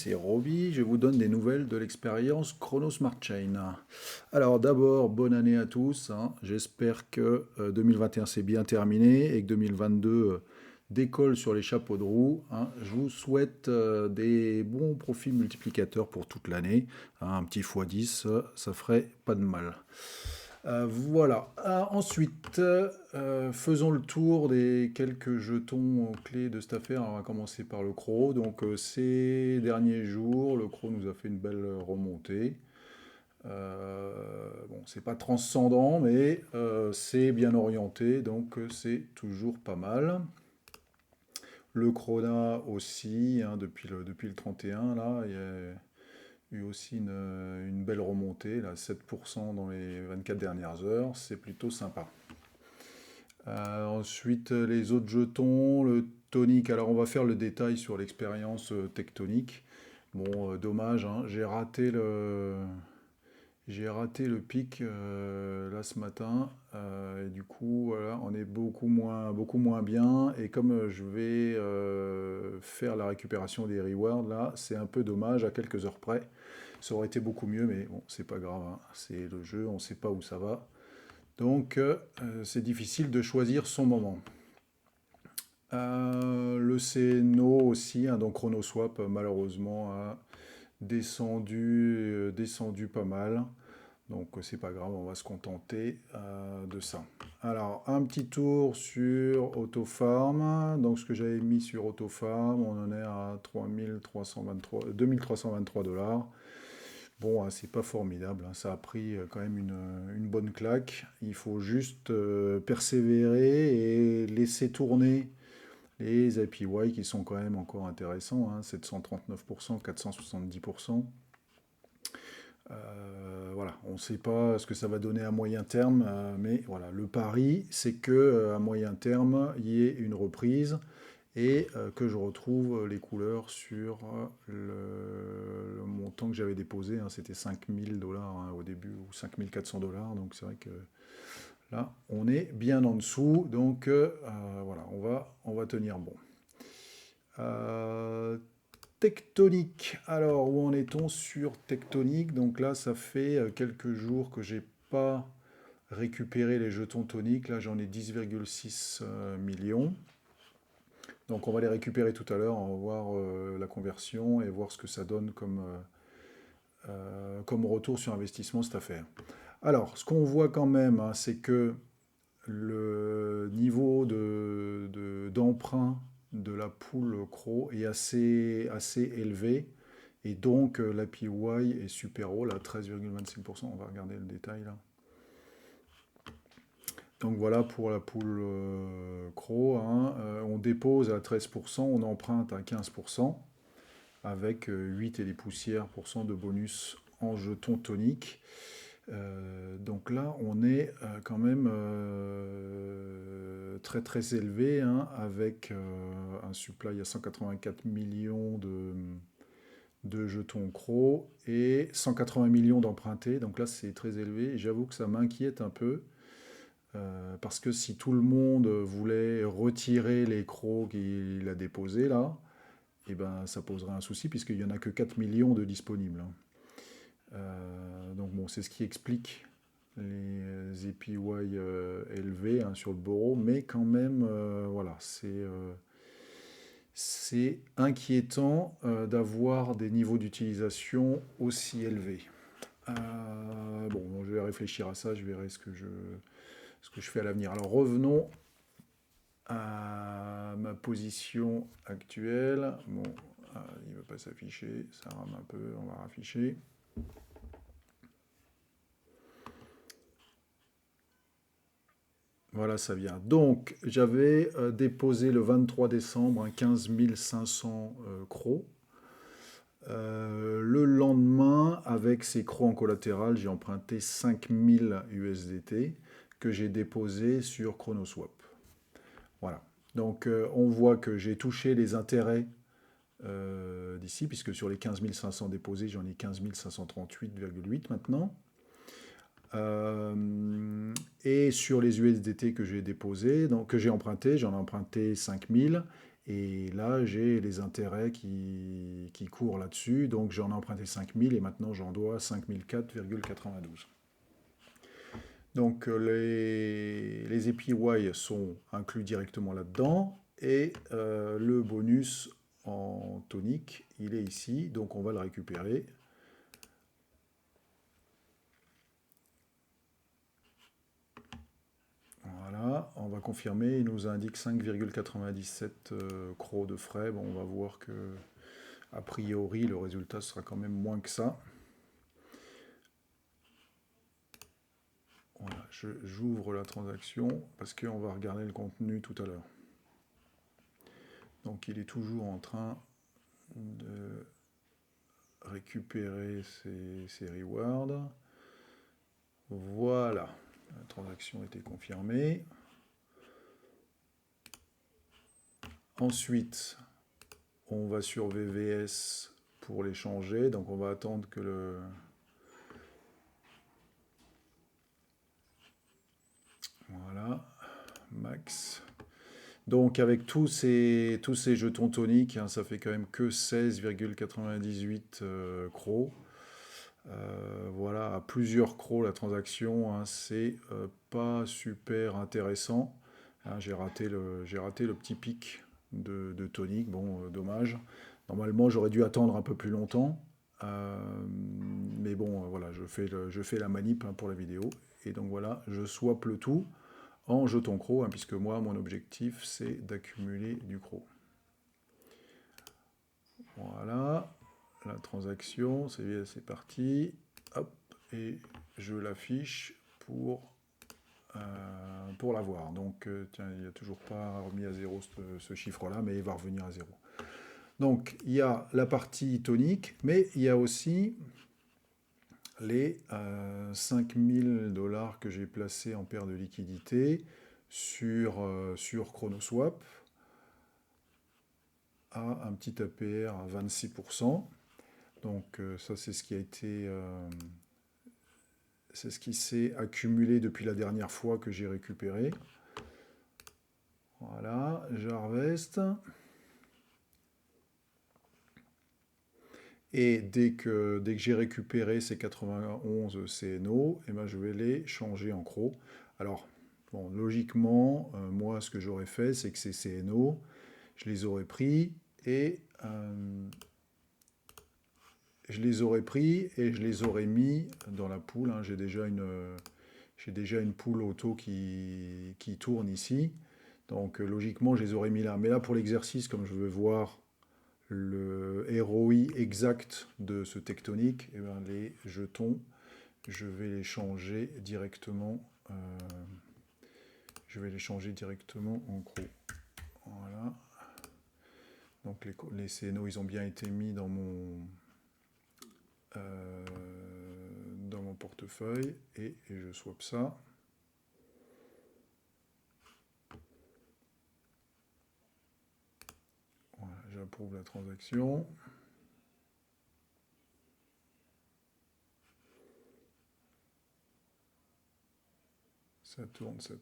C'est Roby, je vous donne des nouvelles de l'expérience Chrono Smart Chain. Alors d'abord, bonne année à tous, hein. J'espère que 2021 s'est bien terminé et que 2022 décolle sur les chapeaux de roue, hein. Je vous souhaite des bons profits multiplicateurs pour toute l'année, hein. Un petit x10, ça ferait pas de mal. Voilà. Ensuite, faisons le tour des quelques jetons clés de cette affaire. On va commencer par le CRO. Donc, ces derniers jours, le CRO nous a fait une belle remontée. Bon, c'est pas transcendant, mais c'est bien orienté, donc c'est toujours pas mal. Le Krona aussi, hein, depuis le 31, là, il y a eu aussi une belle remontée, là, 7% dans les 24 dernières heures, c'est plutôt sympa. Ensuite, les autres jetons, le tonique. Alors, on va faire le détail sur l'expérience tectonique. Bon, dommage, hein, j'ai raté le pic là ce matin. Et du coup, voilà, on est beaucoup moins bien. Et comme je vais faire la récupération des rewards, là, c'est un peu dommage à quelques heures près. Ça aurait été beaucoup mieux, mais bon, c'est pas grave, hein. C'est le jeu, on ne sait pas où ça va. Donc, c'est difficile de choisir son moment. Le CNO aussi, hein, donc ChronoSwap, malheureusement, a descendu pas mal. Donc, c'est pas grave, on va se contenter de ça. Alors, un petit tour sur Autofarm. Donc, ce que j'avais mis sur Autofarm, on en est à 2323 $. Bon, hein, c'est pas formidable, hein. Ça a pris quand même une bonne claque. Il faut juste persévérer et laisser tourner les APY qui sont quand même encore intéressants, hein, 739%, 470%. Voilà, on ne sait pas ce que ça va donner à moyen terme, mais voilà, le pari, c'est que à moyen terme, il y ait une reprise et que je retrouve les couleurs sur le montant que j'avais déposé, hein. C'était 5000 $, hein, au début, ou 5400 $. Donc c'est vrai que là, on est bien en dessous. Donc voilà, on va tenir bon. Euh, Tectonique. Alors, où en est-on sur Tectonique? Donc là, ça fait quelques jours que j'ai pas récupéré les jetons toniques. Là, j'en ai 10,6 millions. Donc on va les récupérer tout à l'heure, on va voir la conversion et voir ce que ça donne comme retour sur investissement cette affaire. Alors, ce qu'on voit quand même, hein, c'est que le niveau d'emprunt de la pool CRO est assez élevé. Et donc l'APY est super haut, là, 13,25%. On va regarder le détail là. Donc voilà pour la pool CRO, hein. On dépose à 13%, on emprunte à 15%, avec 8 et des poussières de bonus en jetons toniques. Donc là, on est quand même très très élevé, hein, avec un supply à 184 millions de jetons CRO et 180 millions d'empruntés. Donc là, c'est très élevé. Et j'avoue que ça m'inquiète un peu. Parce que si tout le monde voulait retirer les crocs qu'il a déposés là, eh ben, ça poserait un souci puisqu'il n'y en a que 4 millions de disponibles, hein. Donc bon, c'est ce qui explique les APY élevés, hein, sur le Boro, mais quand même, voilà, c'est inquiétant d'avoir des niveaux d'utilisation aussi élevés. Bon, je vais réfléchir à ça, je verrai ce que je fais à l'avenir. Alors revenons à ma position actuelle. Bon, il ne veut pas s'afficher, ça rame un peu, on va rafficher. Voilà, ça vient. Donc, j'avais déposé le 23 décembre un 15 500 crocs. Le lendemain, avec ces crocs en collatéral, j'ai emprunté 5000 USDT que j'ai déposé sur ChronoSwap. Voilà. Donc, on voit que j'ai touché les intérêts d'ici, puisque sur les 15 500 déposés, j'en ai 15 538,8 maintenant. Et sur les USDT que j'ai déposés, donc que j'ai emprunté, j'en ai emprunté 5000. Et là, j'ai les intérêts qui courent là-dessus. Donc j'en ai emprunté 5000 et maintenant j'en dois 5004,92. Donc les APY sont inclus directement là-dedans. Et le bonus en tonique, il est ici. Donc on va le récupérer. Voilà, on va confirmer, il nous indique 5,97 crocs de frais. Bon, on va voir que, a priori, le résultat sera quand même moins que ça. Voilà, j'ouvre la transaction parce qu'on va regarder le contenu tout à l'heure. Donc il est toujours en train de récupérer ses rewards. Voilà, la transaction a été confirmée. Ensuite, on va sur VVS pour les changer. Donc on va attendre que le... Voilà, max. Donc avec tous ces jetons toniques, hein, ça fait quand même que 16,98 crocs. Voilà, à plusieurs crocs la transaction, hein, c'est pas super intéressant. Hein, j'ai raté le petit pic de tonique, bon, dommage. Normalement, j'aurais dû attendre un peu plus longtemps. Mais bon, voilà, je fais la manip, hein, pour la vidéo. Et donc voilà, je swap le tout en jeton croc, hein, puisque moi, mon objectif, c'est d'accumuler du croc. Voilà, la transaction, c'est parti. Hop, et je l'affiche pour l'avoir. Donc, tiens, il n'a toujours pas remis à zéro ce chiffre-là, mais il va revenir à zéro. Donc, il y a la partie tonique, mais il y a aussi les 5000 $ que j'ai placés en paire de liquidités sur ChronoSwap à un petit APR à 26%. Donc ça, c'est ce qui a été... c'est ce qui s'est accumulé depuis la dernière fois que j'ai récupéré. Voilà, j'harveste. Et dès que j'ai récupéré ces 91 CNO, eh ben, je vais les changer en crocs. Alors, bon, logiquement, moi, ce que j'aurais fait, c'est que ces CNO, je les aurais pris et je les aurais mis dans la poule, hein. J'ai déjà une poule auto qui tourne ici. Donc logiquement, je les aurais mis là. Mais là, pour l'exercice, comme je veux voir le ROI exact de ce tectonique, eh ben, les jetons, je vais les changer directement. Je vais les changer directement en crocs. Voilà. Donc les CNO, ils ont bien été mis dans mon portefeuille et je swap ça. Voilà, j'approuve la transaction. Ça tourne, ça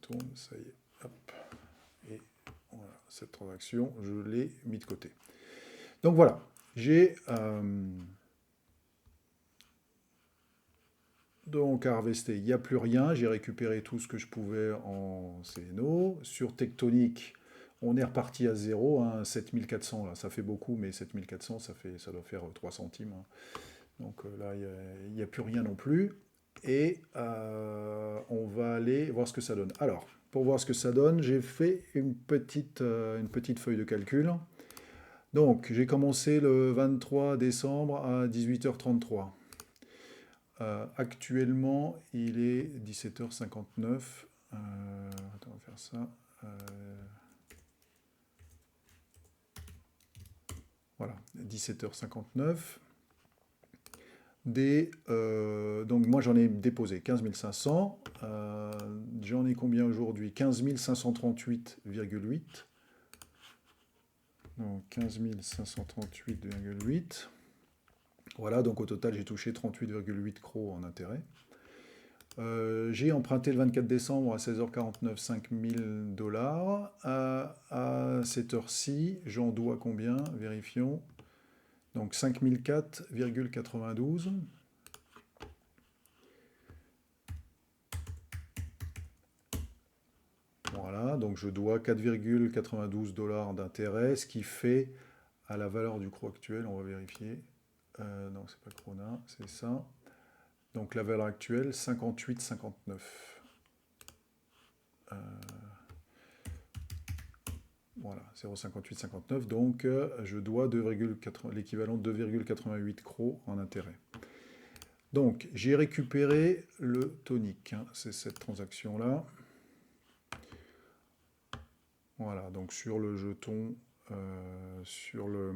y est. Hop. Et voilà, cette transaction, je l'ai mis de côté. Donc voilà, j'ai donc harvesté, il n'y a plus rien, j'ai récupéré tout ce que je pouvais en CNO. Sur Tectonic, on est reparti à zéro, hein, 7400, là, ça fait beaucoup, mais 7400, ça doit faire 3 centimes. Hein. Donc là, il n'y a plus rien non plus. Et on va aller voir ce que ça donne. Alors, pour voir ce que ça donne, j'ai fait une petite feuille de calcul. Donc, j'ai commencé le 23 décembre à 18h33. Actuellement, il est 17h59. Attends, on va faire ça. Voilà, 17h59. Donc moi j'en ai déposé 15 500. J'en ai combien aujourd'hui? 15 538,8. Donc 15 538,8. Voilà, donc au total j'ai touché 38,8 crocs en intérêt. J'ai emprunté le 24 décembre à 16h49 $5000. À cette heure-ci, j'en dois combien? Vérifions. Donc 5004,92. Voilà, donc je dois 4,92 $ d'intérêt, ce qui fait à la valeur du CRO actuel, on va vérifier. Non, c'est pas Krona, c'est ça. Donc la valeur actuelle, 58,59. Voilà, 0,5859. Donc je dois l'équivalent de 2,88 CRO en intérêt. Donc j'ai récupéré le tonique, hein, c'est cette transaction-là. Voilà, donc sur le jeton, sur le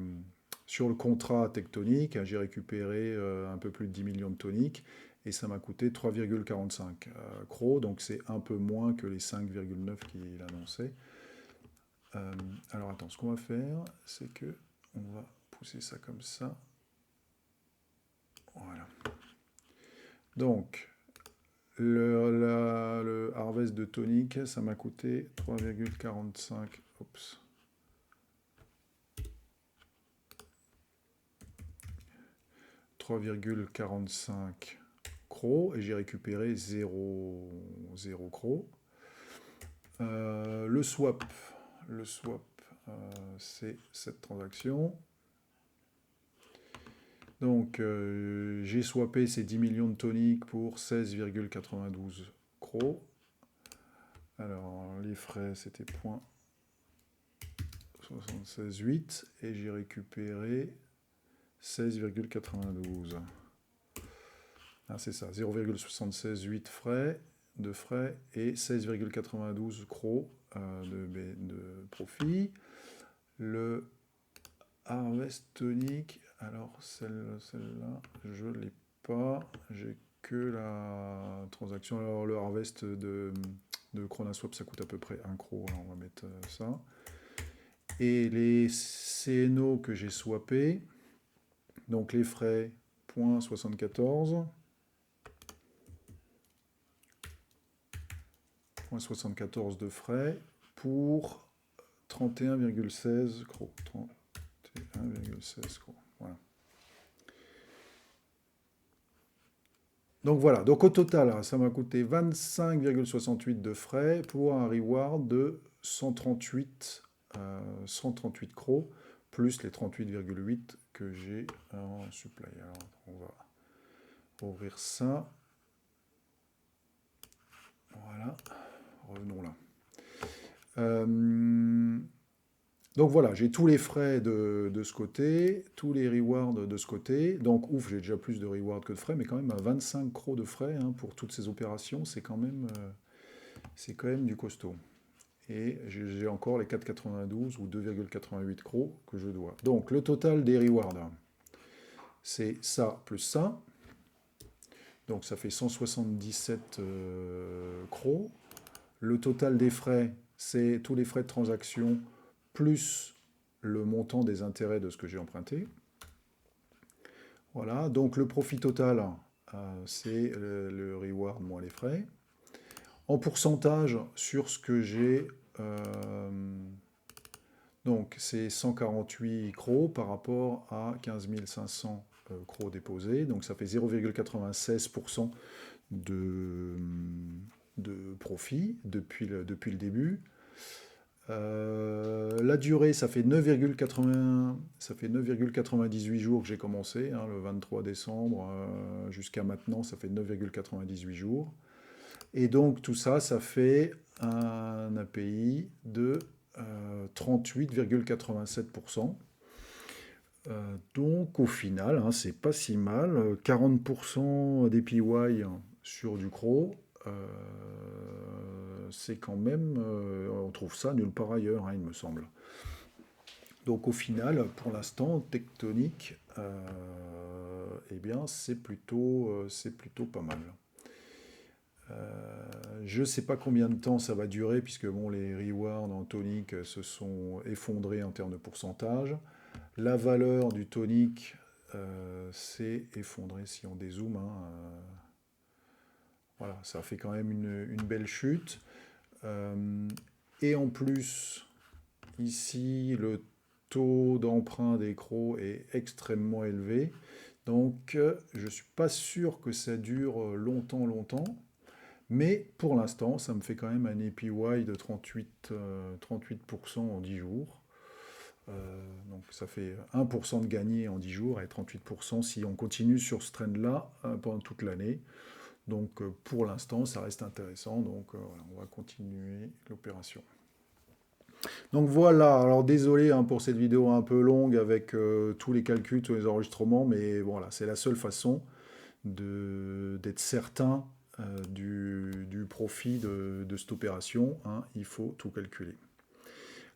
contrat tectonique, hein, j'ai récupéré un peu plus de 10 millions de toniques et ça m'a coûté 3,45 CRO, donc c'est un peu moins que les 5,9 qu'il annonçait. Alors attends, ce qu'on va faire, c'est que on va pousser ça comme ça. Voilà. Donc, le harvest de tonique, ça m'a coûté 3,45. Oups. 3,45 CRO et j'ai récupéré 0 CRO. Le swap, c'est cette transaction. Donc j'ai swappé ces 10 millions de toniques pour 16,92 CRO. Alors les frais c'était 0,768 et j'ai récupéré 16,92. Ah, c'est ça, 0,768 de frais et 16,92 CRO de profit. Le harvest tonique, alors celle-là, je ne l'ai pas, j'ai que la transaction. Alors le harvest de ChronaSwap, ça coûte à peu près 1 CRO, alors on va mettre ça. Et les CNO que j'ai swappés, donc les frais, 0,74. 0,74 de frais pour 31,16 CRO. 31,16 CRO. Voilà. Donc voilà, donc au total, ça m'a coûté 25,68 de frais pour un reward de 138 CRO, plus les 38,8 que j'ai en supply. Alors, on va ouvrir ça. Voilà, revenons là. Donc voilà, j'ai tous les frais de ce côté, tous les rewards de ce côté. Donc ouf, j'ai déjà plus de rewards que de frais, mais quand même à 25 CRO de frais hein, pour toutes ces opérations, c'est quand même du costaud. Et j'ai encore les 4,92 ou 2,88 CRO que je dois. Donc le total des rewards, c'est ça plus ça. Donc ça fait 177 CRO. Le total des frais, c'est tous les frais de transaction plus le montant des intérêts de ce que j'ai emprunté. Voilà, donc le profit total, c'est le reward moins les frais. En pourcentage sur ce que j'ai, donc c'est 148 CRO par rapport à 15 500 CRO déposés, donc ça fait 0,96% de profit depuis le début. La durée, ça fait 9,98 jours que j'ai commencé, hein, le 23 décembre, jusqu'à maintenant, ça fait 9,98 jours. Et donc tout ça, ça fait un API de 38,87%. Donc au final, hein, c'est pas si mal. 40% d'APY sur du CRO, c'est quand même, on trouve ça nulle part ailleurs, hein, il me semble. Donc au final, pour l'instant, tectonique, eh bien c'est plutôt pas mal. Je ne sais pas combien de temps ça va durer, puisque bon, les rewards en tonique se sont effondrés en termes de pourcentage. La valeur du tonique s'est effondrée si on dézoome. Hein, Voilà, ça fait quand même une belle chute. Et en plus, ici, le taux d'emprunt des CRO est extrêmement élevé. Donc, je ne suis pas sûr que ça dure longtemps, longtemps. Mais pour l'instant, ça me fait quand même un APY de 38% en 10 jours. Donc ça fait 1% de gagné en 10 jours et 38% si on continue sur ce trend-là pendant toute l'année. Donc pour l'instant, ça reste intéressant. Donc voilà, on va continuer l'opération. Donc voilà, alors désolé hein, pour cette vidéo un peu longue avec tous les calculs, tous les enregistrements, mais voilà, c'est la seule façon d'être certain du profit de cette opération, hein. Il faut tout calculer.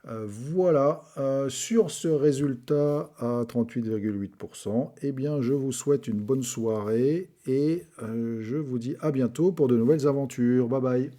Voilà, sur ce résultat à 38,8%, eh bien, je vous souhaite une bonne soirée et je vous dis à bientôt pour de nouvelles aventures. Bye bye.